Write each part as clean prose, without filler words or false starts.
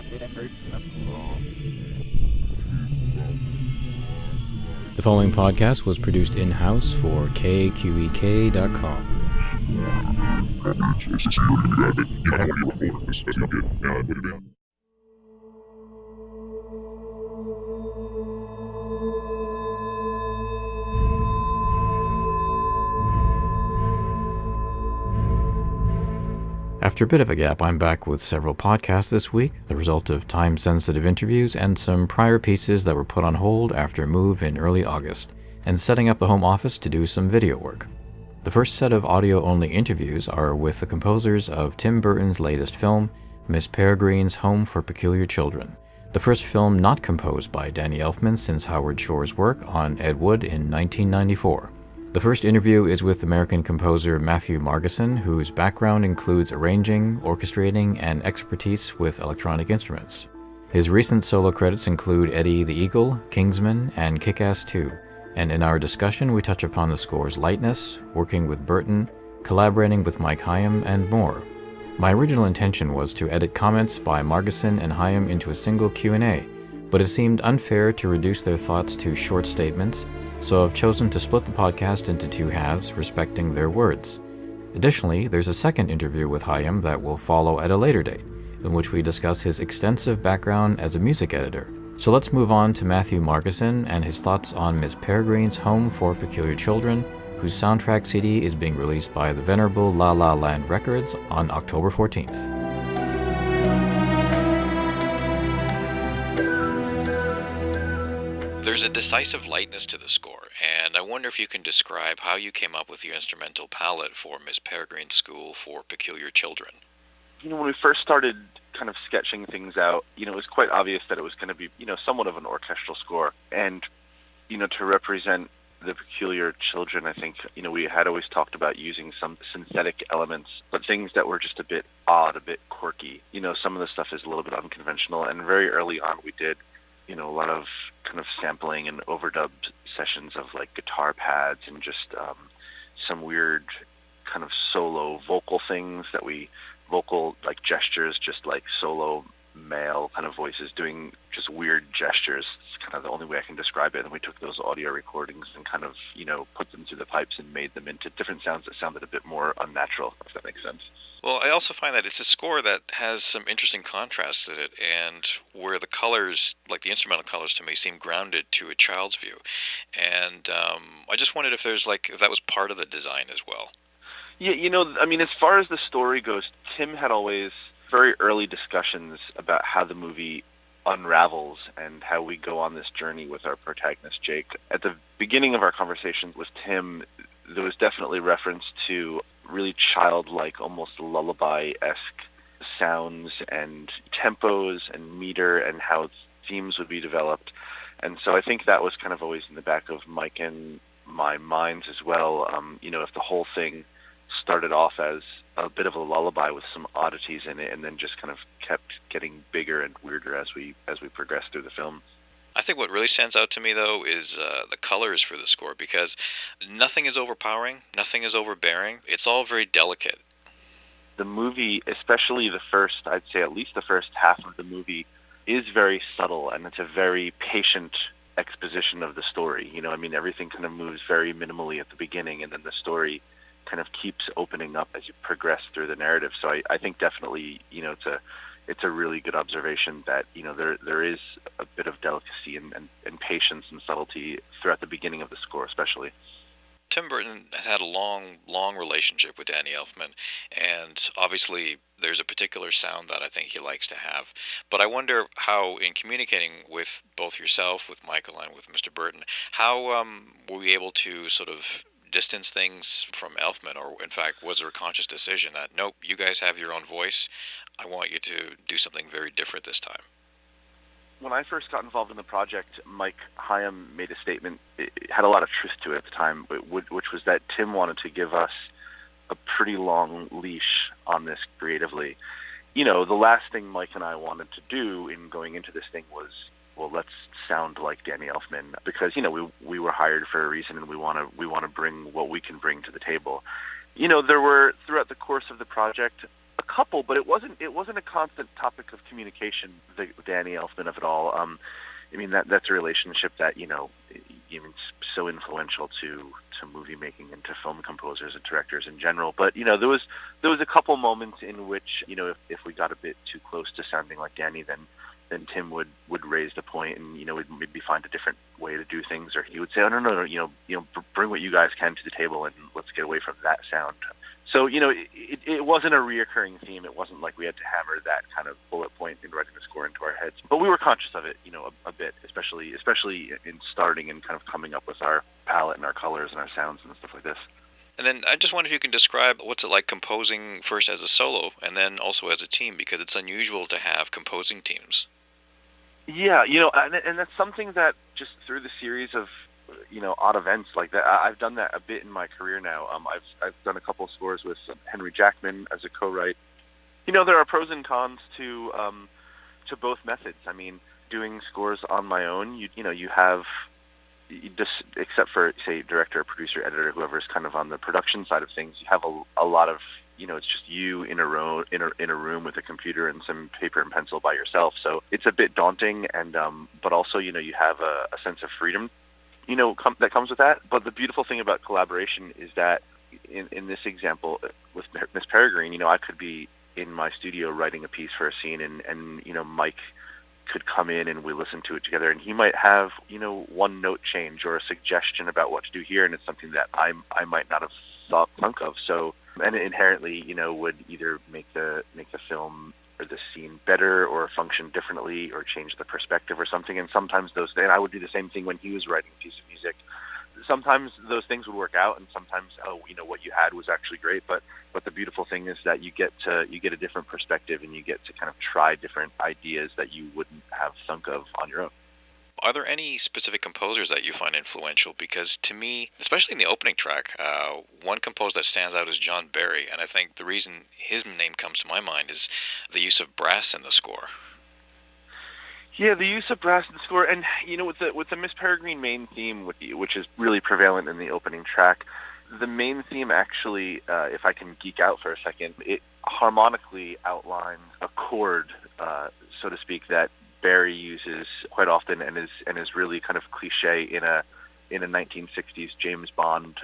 The following podcast was produced in-house for KQEK.com. After a bit of a gap, I'm back with several podcasts this week, the result of time-sensitive interviews and some prior pieces that were put on hold after a move in early August, and setting up the home office to do some video work. The first set of audio-only interviews are with the composers of Tim Burton's latest film, Miss Peregrine's Home for Peculiar Children, the first film not composed by Danny Elfman since Howard Shore's work on Ed Wood in 1994. The first interview is with American composer Matthew Margeson, whose background includes arranging, orchestrating, and expertise with electronic instruments. His recent solo credits include Eddie the Eagle, Kingsman, and Kick-Ass 2, and in our discussion we touch upon the score's lightness, working with Burton, collaborating with Mike Higham, and more. My original intention was to edit comments by Margeson and Higham into a single Q&A, but it seemed unfair to reduce their thoughts to short statements, so I've chosen to split the podcast into two halves, respecting their words. Additionally, there's a second interview with Higham that will follow at a later date, in which we discuss his extensive background as a music editor. So let's move on to Matthew Margeson and his thoughts on Miss Peregrine's Home for Peculiar Children, whose soundtrack CD is being released by the venerable La La Land Records on October 14th. There's a decisive lightness to the score, and I wonder if you can describe how you came up with your instrumental palette for Miss Peregrine's School for Peculiar Children. When we first started kind of sketching things out, it was quite obvious that it was going to be, somewhat of an orchestral score. And, to represent the peculiar children, I think, we had always talked about using some synthetic elements, but things that were just a bit odd, a bit quirky. Some of the stuff is a little bit unconventional, and very early on we did a lot of kind of sampling and overdubbed sessions of like guitar pads and just some weird kind of solo vocal things vocal like gestures, just like solo male kind of voices doing just weird gestures. It's kind of the only way I can describe it. And we took those audio recordings and kind of, put them through the pipes and made them into different sounds that sounded a bit more unnatural, if that makes sense. Well, I also find that it's a score that has some interesting contrasts in it, and where the colors, like the instrumental colors to me, seem grounded to a child's view. And I just wondered if that was part of the design as well. Yeah, as far as the story goes, Tim had always very early discussions about how the movie unravels and how we go on this journey with our protagonist, Jake. At the beginning of our conversations with Tim, there was definitely reference to really childlike, almost lullaby-esque sounds and tempos and meter and how themes would be developed. And so I think that was kind of always in the back of Mike and my minds as well. If the whole thing started off as a bit of a lullaby with some oddities in it and then just kind of kept getting bigger and weirder as we progressed through the film. I think what really stands out to me, though, is the colors for the score, because nothing is overpowering, nothing is overbearing. It's all very delicate. The movie, especially I'd say at least the first half of the movie, is very subtle, and it's a very patient exposition of the story. Everything kind of moves very minimally at the beginning, and then the story kind of keeps opening up as you progress through the narrative. So I think definitely, it's a really good observation that there is a bit of delicacy and patience and subtlety throughout the beginning of the score, especially. Tim Burton has had a long relationship with Danny Elfman, and obviously there's a particular sound that I think he likes to have. But I wonder how, in communicating with both yourself, with Michael, and with Mr. Burton, how were we able to sort of distance things from Elfman, or in fact, was there a conscious decision that, nope, you guys have your own voice, I want you to do something very different this time? When I first got involved in the project, Mike Higham made a statement. It had a lot of truth to it at the time, which was that Tim wanted to give us a pretty long leash on this creatively. The last thing Mike and I wanted to do in going into this thing was, well, let's sound like Danny Elfman, because we were hired for a reason, and we want to bring what we can bring to the table. There were, throughout the course of the project, A couple, but it wasn't a constant topic of communication. Danny Elfman of it all. I mean that's a relationship that even so influential to movie making and to film composers and directors in general. But there was a couple moments in which if we got a bit too close to sounding like Danny, then Tim would raise the point and we'd maybe find a different way to do things, or he would say, oh no, bring what you guys can to the table and let's get away from that sound. So it wasn't a reoccurring theme. It wasn't like we had to hammer that kind of bullet point in writing the score into our heads, but we were conscious of it, a bit, especially in starting and kind of coming up with our palette and our colors and our sounds and stuff like this. And then I just wonder if you can describe what's it like composing first as a solo and then also as a team, because it's unusual to have composing teams. Yeah, and that's something that just through the series of odd events like that, I've done that a bit in my career now. I've done a couple of scores with Henry Jackman as a co-write. There are pros and cons to both methods. I mean, doing scores on my own, you have just, except for say director, producer, editor, whoever's kind of on the production side of things, you have a lot of it's just you in a room with a computer and some paper and pencil by yourself. So it's a bit daunting, and but also you have a sense of freedom that comes with that. But the beautiful thing about collaboration is that in this example with Miss Peregrine, I could be in my studio writing a piece for a scene, and Mike could come in and we listen to it together, and he might have one note change or a suggestion about what to do here, and it's something that I might not have thunk of. So, and it inherently would either make the film or the scene better or function differently or change the perspective or something. And sometimes and I would do the same thing when he was writing a piece of music. Sometimes those things would work out, and sometimes what you had was actually great. But the beautiful thing is that you get a different perspective, and you get to kind of try different ideas that you wouldn't have thunk of on your own. Are there any specific composers that you find influential? Because to me, especially in the opening track, one composer that stands out is John Barry, and I think the reason his name comes to my mind is the use of brass in the score. Yeah, the use of brass in the score, and with the Miss Peregrine main theme, which is really prevalent in the opening track, the main theme actually, if I can geek out for a second, it harmonically outlines a chord, so to speak, that Barry uses quite often and is really kind of cliche in a 1960s James Bond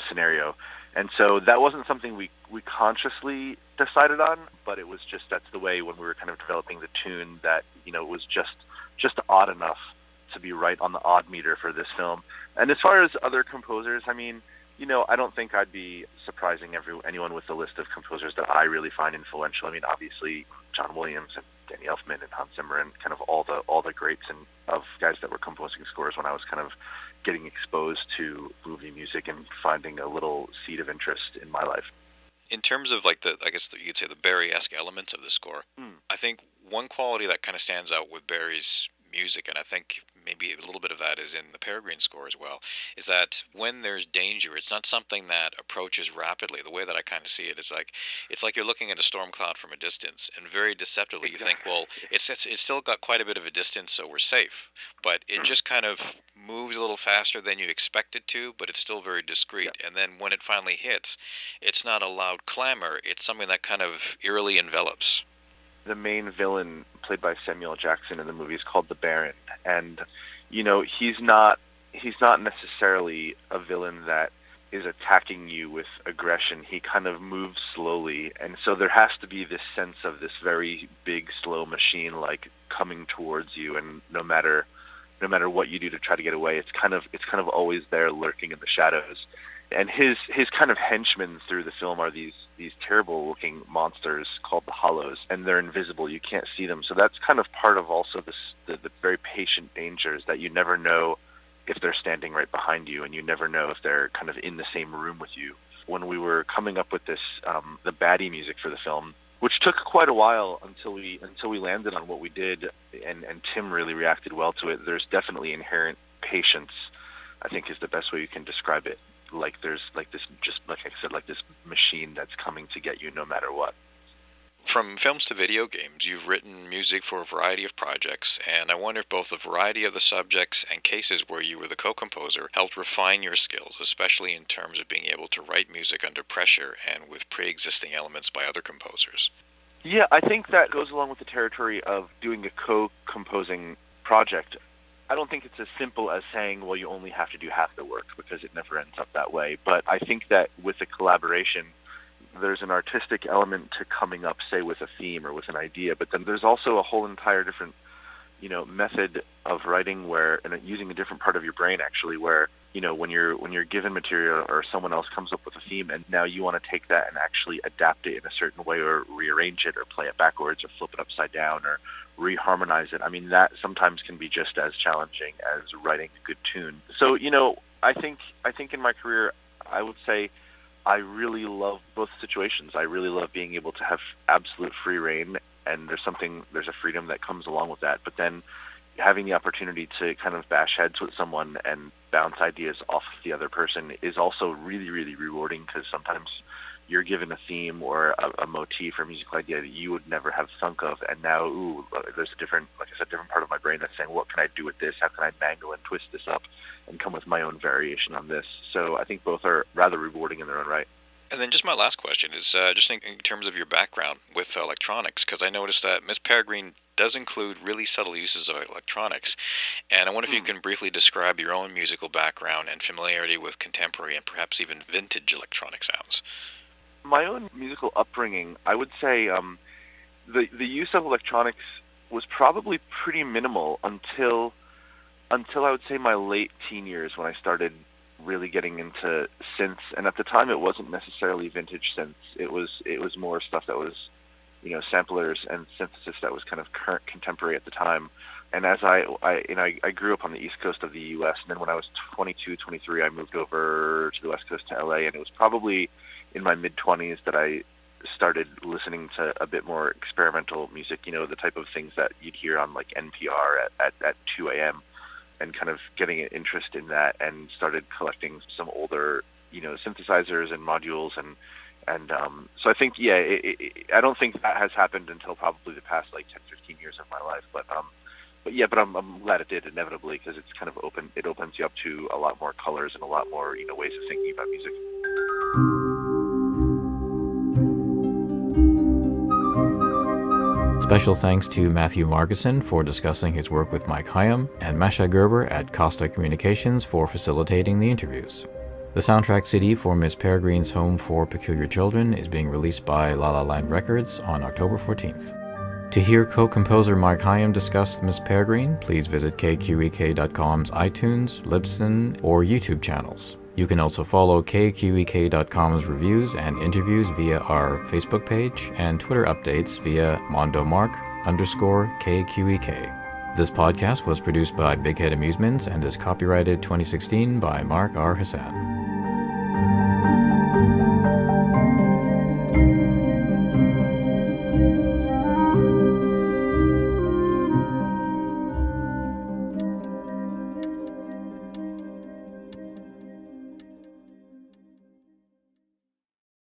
scenario. And so that wasn't something we consciously decided on, but it was just that's the way when we were kind of developing the tune that it was just odd enough to be right on the odd meter for this film. And as far as other composers, I mean, I don't think I'd be surprising anyone with a list of composers that I really find influential. I mean, obviously John Williams and Danny Elfman and Hans Zimmer and kind of all the greats and of guys that were composing scores when I was kind of getting exposed to movie music and finding a little seed of interest in my life. In terms of like I guess you could say the Barry-esque elements of the score, I think one quality that kind of stands out with Barry's music, and I think maybe a little bit of that is in the Peregrine score as well, is that when there's danger, it's not something that approaches rapidly. The way that I kind of see it is it's like you're looking at a storm cloud from a distance, and very deceptively you think, well, it's still got quite a bit of a distance, so we're safe. But it just kind of moves a little faster than you expect it to, but it's still very discreet. Yeah. And then when it finally hits, it's not a loud clamor. It's something that kind of eerily envelops. The main villain, played by Samuel Jackson in the movie, is called the Baron, and he's not necessarily a villain that is attacking you with aggression. He kind of moves slowly, and so there has to be this sense of this very big, slow machine like coming towards you, and no matter what you do to try to get away, it's kind of always there, lurking in the shadows. And his kind of henchmen through the film are these terrible looking monsters called the Hollows, and they're invisible. You can't see them. So that's kind of part of also the very patient dangers that you never know if they're standing right behind you, and you never know if they're kind of in the same room with you. When we were coming up with this, the baddie music for the film, which took quite a while until we landed on what we did, and Tim really reacted well to it. There's definitely inherent patience, I think is the best way you can describe it. There's this, just like I said, like this machine that's coming to get you no matter what. From films to video games, you've written music for a variety of projects, and I wonder if both the variety of the subjects and cases where you were the co-composer helped refine your skills, especially in terms of being able to write music under pressure and with pre-existing elements by other composers. Yeah, I think that goes along with the territory of doing a co-composing project. I don't think it's as simple as saying, well, you only have to do half the work, because it never ends up that way. But I think that with a collaboration, there's an artistic element to coming up, say, with a theme or with an idea, but then there's also a whole entire different, method of writing and using a different part of your brain, actually, where, when you're given material or someone else comes up with a theme and now you want to take that and actually adapt it in a certain way or rearrange it or play it backwards or flip it upside down or reharmonize it. I mean, that sometimes can be just as challenging as writing a good tune. So, I think in my career, I would say I really love both situations. I really love being able to have absolute free reign, and there's a freedom that comes along with that. But then having the opportunity to kind of bash heads with someone and bounce ideas off of the other person is also really, really rewarding, because sometimes you're given a theme or a motif or musical idea that you would never have thunk of, and now, there's a different part of my brain that's saying, what can I do with this? How can I mangle and twist this up and come with my own variation on this? So I think both are rather rewarding in their own right. And then just my last question is just in terms of your background with electronics, because I noticed that Miss Peregrine does include really subtle uses of electronics. And I wonder if you can briefly describe your own musical background and familiarity with contemporary and perhaps even vintage electronic sounds. My own musical upbringing, I would say the use of electronics was probably pretty minimal until I would say my late teen years, when I started really getting into synths. And at the time, it wasn't necessarily vintage synths. It was more stuff that was, samplers and synthesis that was kind of current contemporary at the time. And as I grew up on the East Coast of the U.S., and then when I was 22, 23, I moved over to the West Coast to L.A., and it was probably in my mid-20s that I started listening to a bit more experimental music, the type of things that you'd hear on like NPR at 2 a.m., and kind of getting an interest in that, and started collecting some older, synthesizers and modules. And so I think, I don't think that has happened until probably the past like 10, 15 years of my life. But I'm glad it did, inevitably, because it's kind of it opens you up to a lot more colors and a lot more, ways of thinking about music. Special thanks to Matthew Margeson for discussing his work with Mike Higham, and Masha Gerber at Costa Communications for facilitating the interviews. The soundtrack CD for Miss Peregrine's Home for Peculiar Children is being released by La La Land Records on October 14th. To hear co-composer Mike Higham discuss Miss Peregrine, please visit KQEK.com's iTunes, Libsyn, or YouTube channels. You can also follow KQEK.com's reviews and interviews via our Facebook page and Twitter updates via mondomark_KQEK. This podcast was produced by Big Head Amusements and is copyrighted 2016 by Mark R. Hassan.